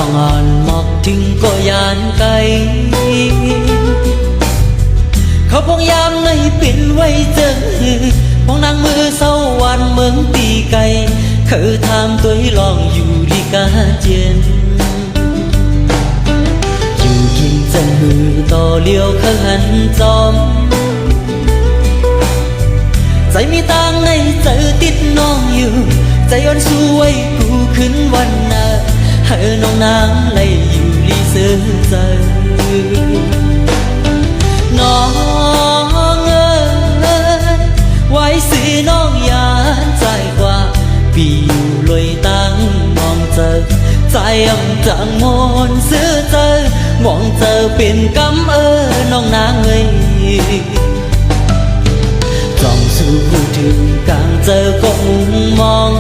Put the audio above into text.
องอ่อนหมอกถึงก็ยานไกลเขาพองยามในปิ่นไว้เจอพองนางมือเศร้าวันเมืองตีไก่คือทำตัวลองอยู่ดีกาเจนอยู่กินจันมือต่อเลี้ยวเขาหันจอมใจมีตังในเจอติดน้องอยู่ใจอ่อนสวยกูขึ้นวันน่ะเฮอน้องนางไหลอยู่ลีเสือใจน้องเอ๋ยไว้สิน้องยานใจกว่าปีอยู่ลอยตั้งมองเจอใจอ่ำจังมนเสือเจอมองเจอเป็นกำน้องนางเอ้ยจ้องสู่ถึงกลางเจอก็มุงมอง